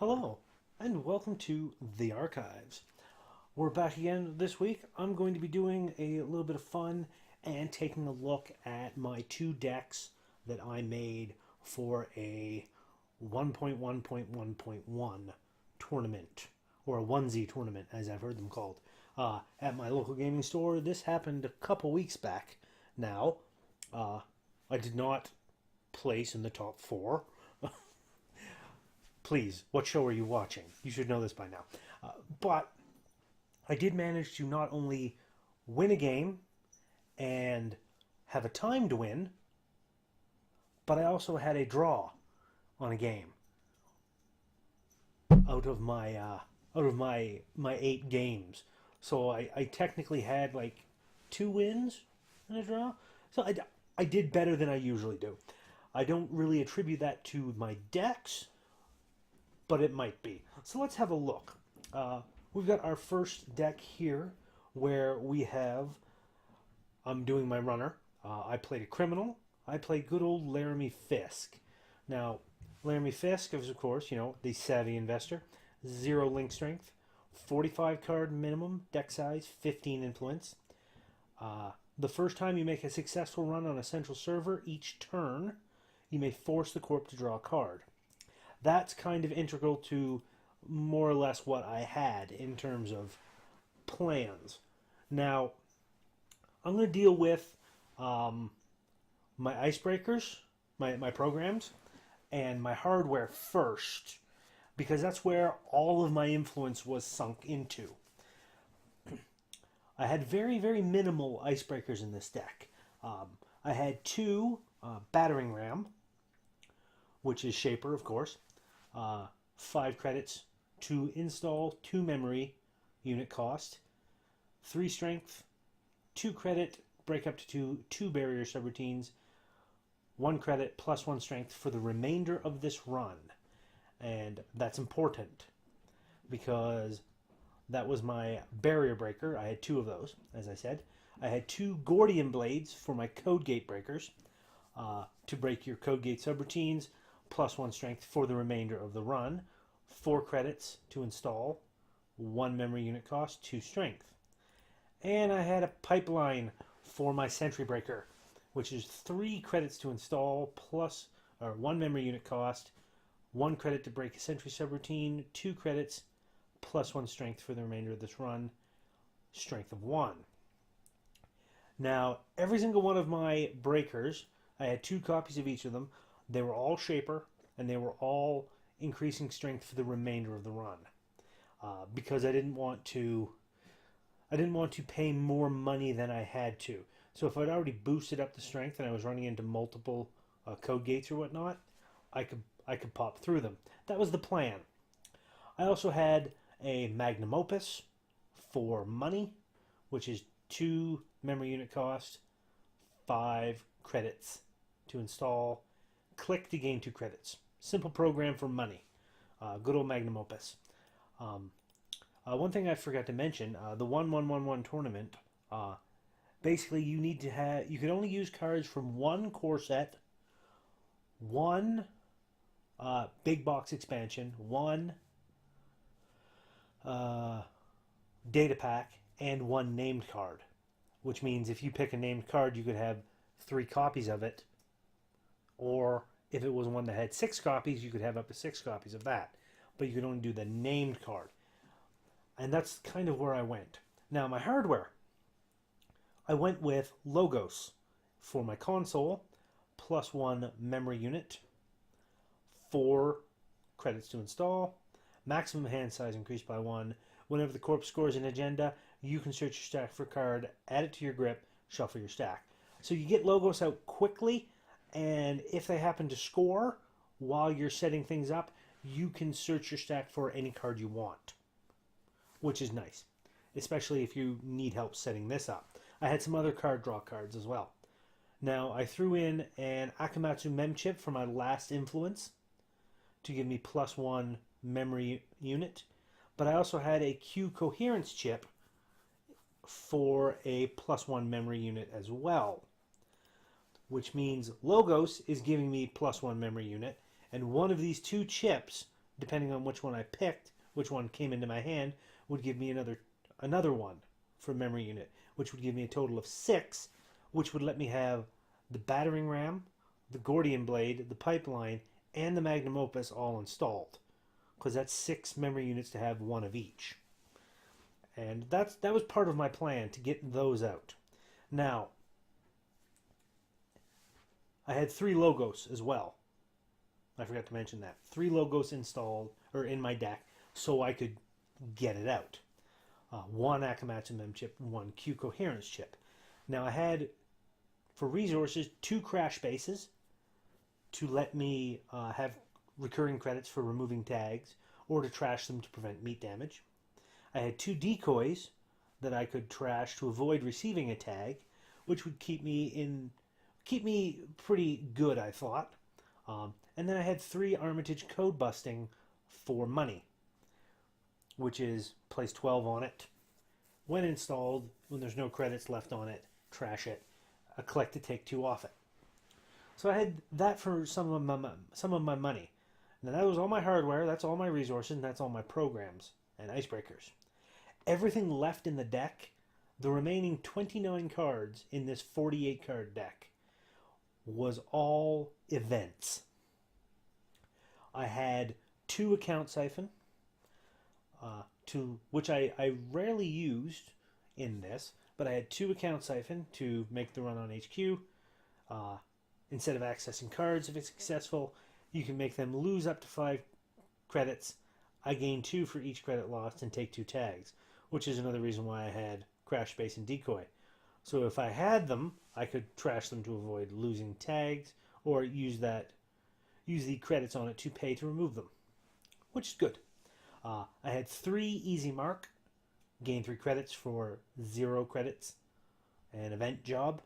Hello, and welcome to The Archives. We're back again this week. I'm going to be doing a little bit of fun and taking a look at my two decks that I made for a 1.1.1.1 tournament, or a Onesie Tournament, as I've heard them called, at my local gaming store. This happened a couple weeks back now. I did not place in the top four. Please, what show are you watching? You should know this by now. But I did manage to not only win a game and have a time to win, but I also had a draw on a game out of my 8 games. So I technically had like 2 wins and a draw. So I did better than I usually do. I don't really attribute that to my decks, but it might be. So let's have a look. We've got our first deck here where we have, I'm doing my runner. I played a criminal. I played good old Laramy Fisk. Now, Laramy Fisk is, of course, the savvy investor. 0 link strength, 45 card minimum, deck size, 15 influence. The first time you make a successful run on a central server, each turn, you may force the corp to draw a card. That's kind of integral to more or less what I had in terms of plans. Now, I'm going to deal with my icebreakers, my programs, and my hardware first, because that's where all of my influence was sunk into. I had very, very minimal icebreakers in this deck. I had 2 battering ram, which is Shaper, of course. 5 credits to install, 2 memory unit cost, 3 strength, 2 credit, break up to 2 barrier subroutines, 1 credit plus 1 strength for the remainder of this run. And that's important because that was my barrier breaker. I had 2 of those, as I said. I had 2 Gordian blades for my code gate breakers to break your code gate subroutines, plus 1 strength for the remainder of the run, 4 credits to install, 1 memory unit cost, 2 strength. And I had a pipeline for my sentry breaker, which is 3 credits to install, plus 1 memory unit cost, 1 credit to break a sentry subroutine, 2 credits, plus 1 strength for the remainder of this run, strength of 1. Now, every single one of my breakers, I had 2 copies of each of them. They were all Shaper, and they were all increasing strength for the remainder of the run, because I didn't want to pay more money than I had to. So if I'd already boosted up the strength and I was running into multiple code gates or whatnot, I could pop through them. That was the plan. I also had a magnum opus for money, which is 2 memory unit cost, 5 credits to install, click to gain 2 credits. Simple program for money. Good old magnum opus. One thing I forgot to mention, the 1-1-1-1 tournament, basically you can only use cards from 1 core set, 1 big box expansion, 1 data pack, and 1 named card. Which means if you pick a named card, you could have 3 copies of it, or if it was one that had 6 copies, you could have up to 6 copies of that. But you could only do the named card. And that's kind of where I went. Now, my hardware. I went with Logos for my console, plus 1 memory unit, 4 credits to install, maximum hand size increased by 1. Whenever the corpse scores an agenda, you can search your stack for a card, add it to your grip, shuffle your stack. So you get Logos out quickly, and if they happen to score while you're setting things up, you can search your stack for any card you want, which is nice, especially if you need help setting this up. I had some other card draw cards as well. Now, I threw in an Akamatsu Mem chip for my last influence to give me plus 1 memory unit, but I also had a Q coherence chip for a plus 1 memory unit as well, which means Logos is giving me plus 1 memory unit, and one of these 2 chips depending on which one I picked, which one came into my hand, would give me another one for memory unit, which would give me a total of 6, which would let me have the battering ram, the Gordian blade, the pipeline, and the magnum opus all installed. Because that's 6 memory units to have one of each. And that was part of my plan to get those out. Now, I had 3 logos as well. I forgot to mention that. 3 logos installed, or in my deck, so I could get it out. 1 Akamatsu Mem chip, 1 Q Coherence chip. Now I had, for resources, 2 crash bases to let me have recurring credits for removing tags or to trash them to prevent meat damage. I had 2 decoys that I could trash to avoid receiving a tag, which would keep me pretty good, I thought. And then I had 3 Armitage code busting for money, which is place 12 on it. When installed, when there's no credits left on it, trash it. Collect to take 2 off it. So I had that for some of my money. Now that was all my hardware, that's all my resources, and that's all my programs and icebreakers. Everything left in the deck, the remaining 29 cards in this 48 card deck, was all events. I had 2 account siphon, which I rarely used in this, but I had 2 account siphon to make the run on HQ. Instead of accessing cards, if it's successful, you can make them lose up to 5 credits. I gain 2 for each credit lost and take 2 tags, which is another reason why I had Crash Base and Decoy. So if I had them, I could trash them to avoid losing tags, or use the credits on it to pay to remove them, which is good. I had 3 Easy Mark, gain 3 credits for 0 credits, an event job.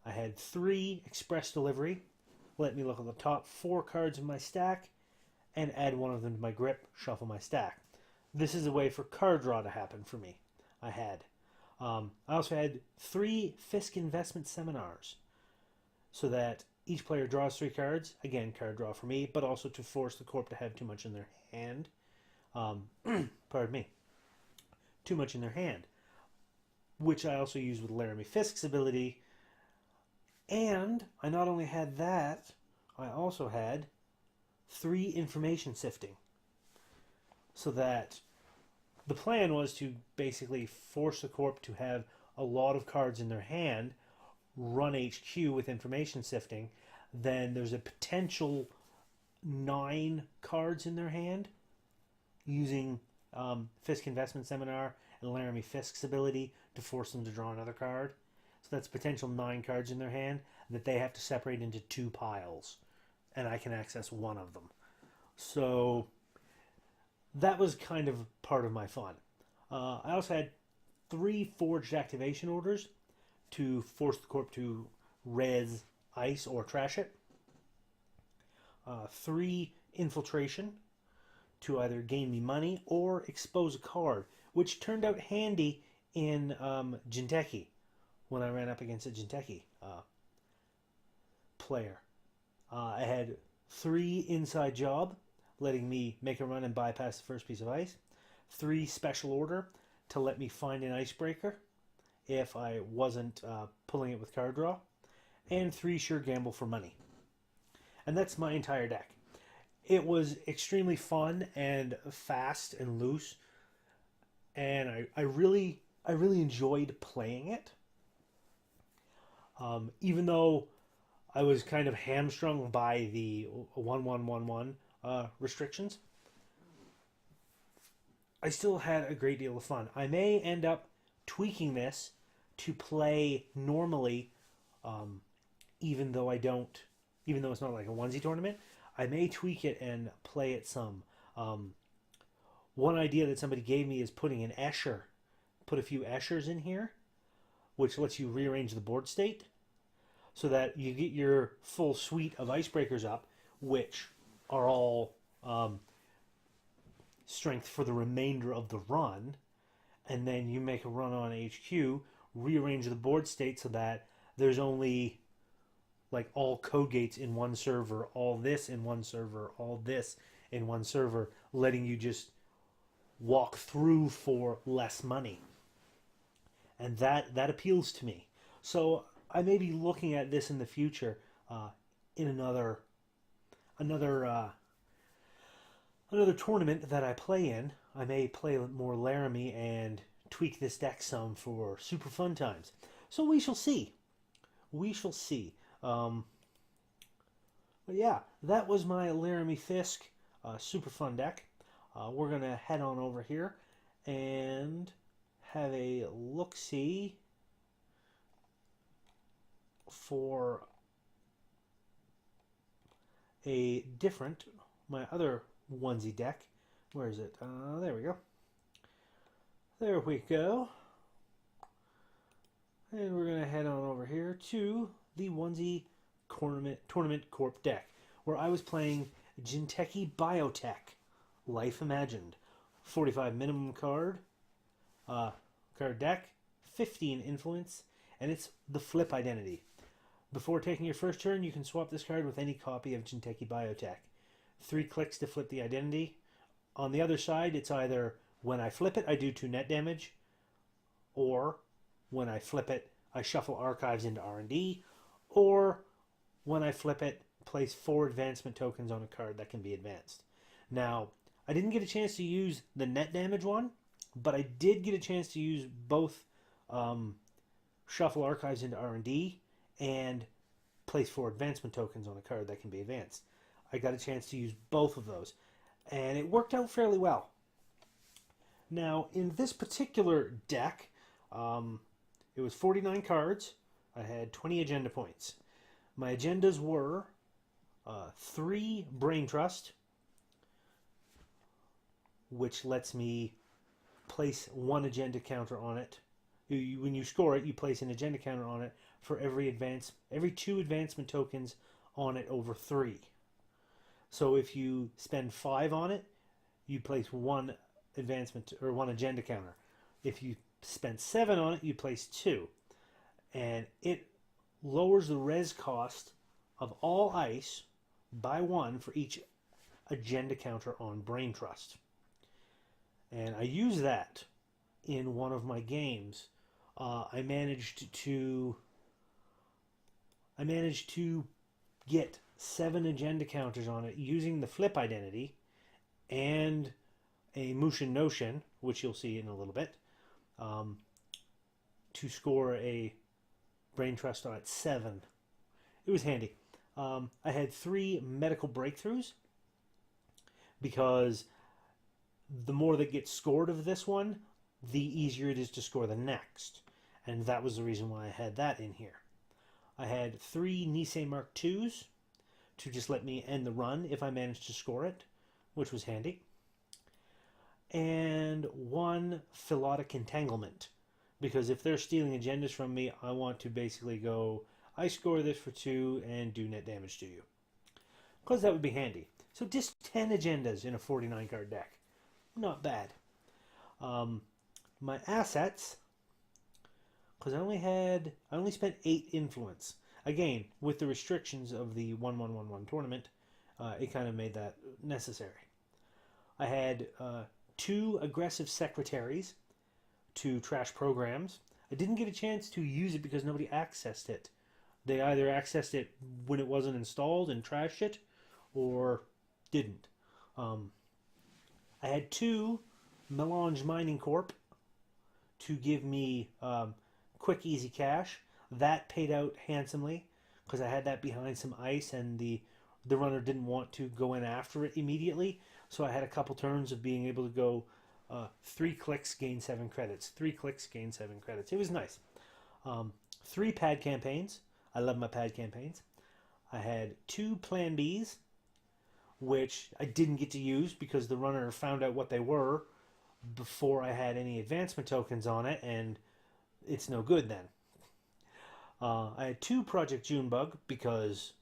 I had 3 Express Delivery, let me look at the top 4 cards in my stack, and add 1 of them to my grip, shuffle my stack. This is a way for card draw to happen for me. I also had 3 Fisk investment seminars, so that each player draws 3 cards. Again, card draw for me, but also to force the corp to have too much in their hand. Pardon me. Too much in their hand, which I also use with Laramy Fisk's ability. And I not only had that, I also had 3 information sifting. So that the plan was to basically force the corp to have a lot of cards in their hand, run HQ with information sifting, then there's a potential 9 cards in their hand using Fisk Investment Seminar and Laramy Fisk's ability to force them to draw another card. So that's potential 9 cards in their hand that they have to separate into 2 piles, and I can access 1 of them. So that was kind of part of my fun. I also had 3 forged activation orders to force the corp to res, ice, or trash it. 3 infiltration to either gain me money or expose a card, which turned out handy in Jinteki when I ran up against a Jinteki player. I had 3 inside job, letting me make a run and bypass the first piece of ice. 3 special order to let me find an icebreaker if I wasn't pulling it with card draw. And 3 sure gamble for money. And that's my entire deck. It was extremely fun and fast and loose, and I really enjoyed playing it. Even though I was kind of hamstrung by the 1-1-1-1 restrictions, I still had a great deal of fun. I may end up tweaking this to play normally, even though it's not like a onesie tournament. I may tweak it and play it some. One idea that somebody gave me is putting an Escher, put a few Eschers in here, which lets you rearrange the board state so that you get your full suite of icebreakers up, which are all strength for the remainder of the run, and then you make a run on HQ, rearrange the board state so that there's only like all code gates in one server, all this in one server, all this in one server, letting you just walk through for less money. And that appeals to me. So I may be looking at this in the future in another tournament that I play in. I may play more Laramy and tweak this deck some for super fun times. So we shall see. We shall see. But yeah, that was my Laramy Fisk super fun deck. We're going to head on over here and have a look-see for a different, my other onesie deck. Where is it? There we go. There we go. And we're going to head on over here to the Onesie Tournament Corp deck, where I was playing Jinteki Biotech, Life Imagined. 45 minimum card deck, 15 influence, and it's the flip identity. Before taking your first turn, you can swap this card with any copy of Jinteki Biotech. 3 clicks to flip the identity. On the other side, it's either when I flip it, I do 2 net damage, or when I flip it, I shuffle archives into R&D, or when I flip it, place 4 advancement tokens on a card that can be advanced. Now, I didn't get a chance to use the net damage one, but I did get a chance to use both shuffle archives into R&D and place 4 advancement tokens on a card that can be advanced. I got a chance to use both of those, and it worked out fairly well. Now, in this particular deck, it was 49 cards. I had 20 agenda points. My agendas were 3 Brain Trust, which lets me place 1 agenda counter on it. When you score it, you place an agenda counter on it for every 2 advancement tokens on it over 3. So if you spend 5 on it, you place 1 advancement or 1 agenda counter. If you spend 7 on it, you place 2. And it lowers the res cost of all ice by 1 for each agenda counter on Brain Trust. And I use that in one of my games. I managed to get 7 agenda counters on it using the flip identity and a Mushin Notion, which you'll see in a little bit, to score a Brain Trust at 7. It was handy. I had 3 medical breakthroughs because the more that gets scored of this one, the easier it is to score the next. And that was the reason why I had that in here. I had 3 Nisei Mark IIs to just let me end the run if I managed to score it, which was handy. And 1 Philotic Entanglement, because if they're stealing agendas from me, I want to basically go, I score this for 2 and do net damage to you. Because that would be handy. So just 10 agendas in a 49 card deck. Not bad. My assets, because I only spent 8 influence. Again, with the restrictions of the 1-1-1-1 tournament, it kind of made that necessary. I had 2 aggressive secretaries to trash programs. I didn't get a chance to use it because nobody accessed it. They either accessed it when it wasn't installed and trashed it, or didn't. I had 2 Melange Mining Corp to give me quick, easy cash. That paid out handsomely because I had that behind some ice and the runner didn't want to go in after it immediately. So I had a couple turns of being able to go 3 clicks, gain 7 credits. 3 clicks, gain 7 credits. It was nice. 3 pad campaigns. I love my pad campaigns. I had 2 Plan Bs, which I didn't get to use because the runner found out what they were before I had any advancement tokens on it, and it's no good then. I had 2 Project Junebug because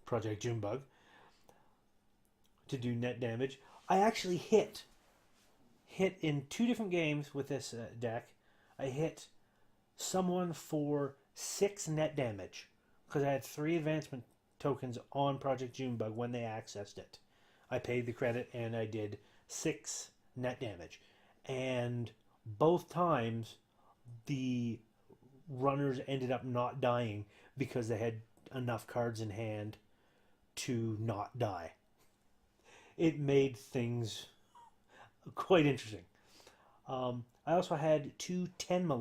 Project Junebug to do net damage. I actually hit in 2 different games with this deck. I hit someone for 6 net damage because I had 3 advancement tokens on Project Junebug when they accessed it. I paid the credit and I did 6 net damage. And both times the runners ended up not dying because they had enough cards in hand to not die. It made things quite interesting. I also had 2 10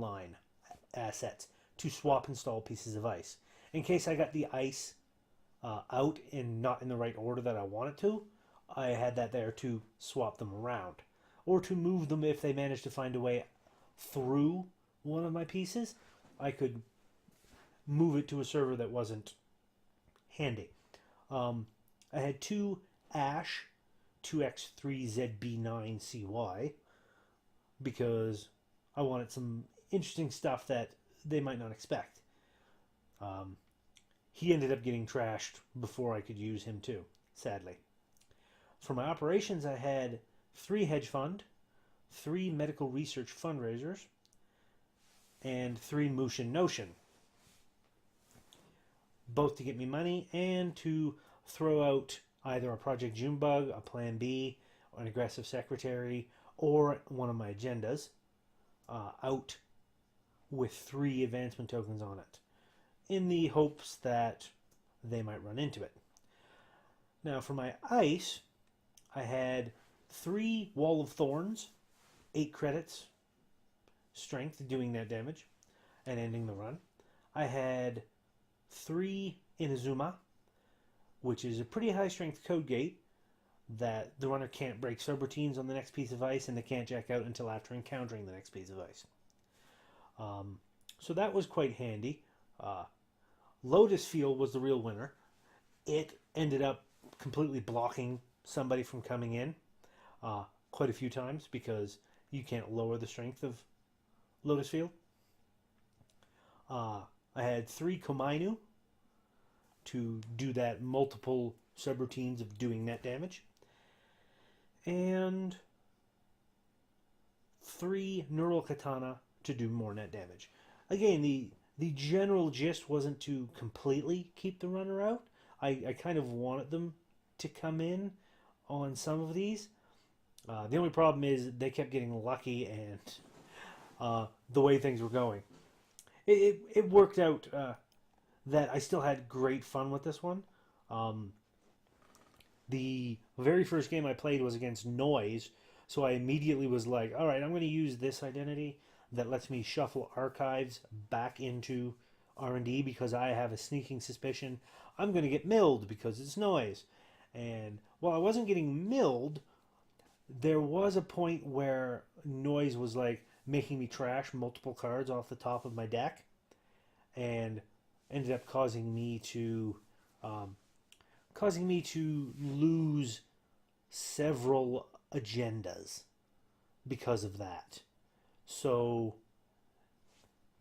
assets to swap install pieces of ice. In case I got the ice out and not in the right order that I wanted to, I had that there to swap them around. Or to move them if they managed to find a way through one of my pieces, I could move it to a server that wasn't handy. I had 2 Ash 2x3ZB9CY because I wanted some interesting stuff that they might not expect. He ended up getting trashed before I could use him too, sadly. For my operations, I had 3 hedge fund, 3 medical research fundraisers, and 3 Mushin Notion. Both to get me money and to throw out either a Project Junebug, a Plan B, or an aggressive secretary, or one of my agendas out with 3 advancement tokens on it, in the hopes that they might run into it. Now for my ice, I had 3 Wall of Thorns, 8 credits, strength doing that damage, and ending the run. I had 3 Inazuma, which is a pretty high strength code gate that the runner can't break subroutines on the next piece of ice, and they can't jack out until after encountering the next piece of ice. So that was quite handy. Lotus Field was the real winner. It ended up completely blocking somebody from coming in quite a few times because you can't lower the strength of Lotus Field. I had 3 Komainu to do that multiple subroutines of doing net damage. And 3 Neural Katana to do more net damage. Again, the general gist wasn't to completely keep the runner out. I kind of wanted them to come in on some of these. The only problem is they kept getting lucky and the way things were going. It worked out that I still had great fun with this one. The very first game I played was against Noise, so I immediately was like, all right, I'm going to use this identity that lets me shuffle archives back into R&D because I have a sneaking suspicion I'm going to get milled because it's Noise. And while I wasn't getting milled, there was a point where Noise was like making me trash multiple cards off the top of my deck and ended up causing me to lose several agendas because of that. So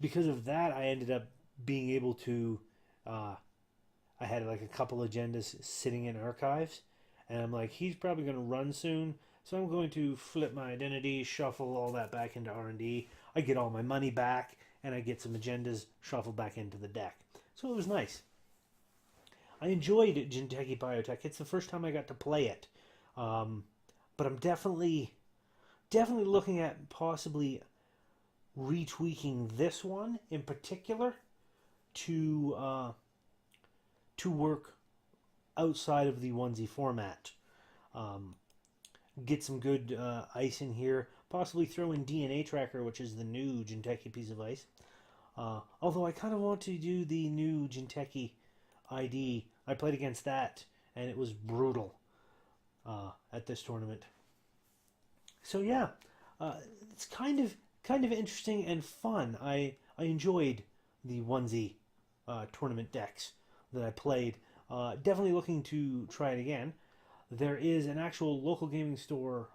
because of that, I ended up being able to I had like a couple agendas sitting in archives, and I'm like, he's probably going to run soon, so I'm going to flip my identity, shuffle all that back into R&D. I get all my money back, and I get some agendas shuffled back into the deck. So it was nice. I enjoyed Jinteki Biotech. It's the first time I got to play it. But I'm definitely looking at possibly retweaking this one in particular to work outside of the onesie format. Get some good ice in here. Possibly throw in DNA Tracker, which is the new Jinteki piece of ice. Although I kind of want to do the new Jinteki ID. I played against that, and it was brutal at this tournament. So yeah, it's kind of interesting and fun. I enjoyed the onesie tournament decks that I played. Definitely looking to try it again. There is an actual local gaming store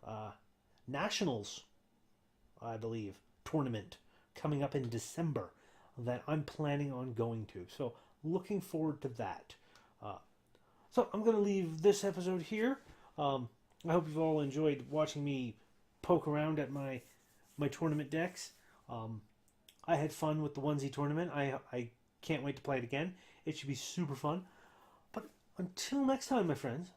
Nationals, I believe, tournament coming up in December that I'm planning on going to. So looking forward to that. So I'm going to leave this episode here. I hope you've all enjoyed watching me poke around at my tournament decks. I had fun with the onesie tournament. I can't wait to play it again. It should be super fun. But until next time, my friends,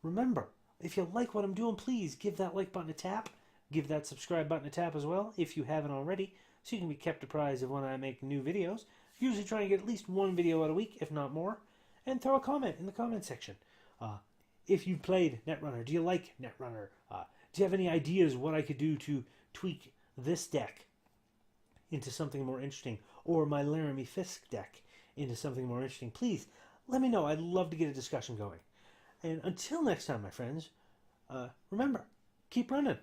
remember, If you like what I'm doing, please give that like button a tap. Give that subscribe button a tap as well, if you haven't already, so you can be kept apprised of when I make new videos. Usually try and get at least one video out a week, if not more. And throw a comment in the comment section. If you played Netrunner, do you like Netrunner? Do you have any ideas what I could do to tweak this deck into something more interesting, or my Laramy Fisk deck into something more interesting? Please let me know. I'd love to get a discussion going. And until next time, my friends, remember, keep running.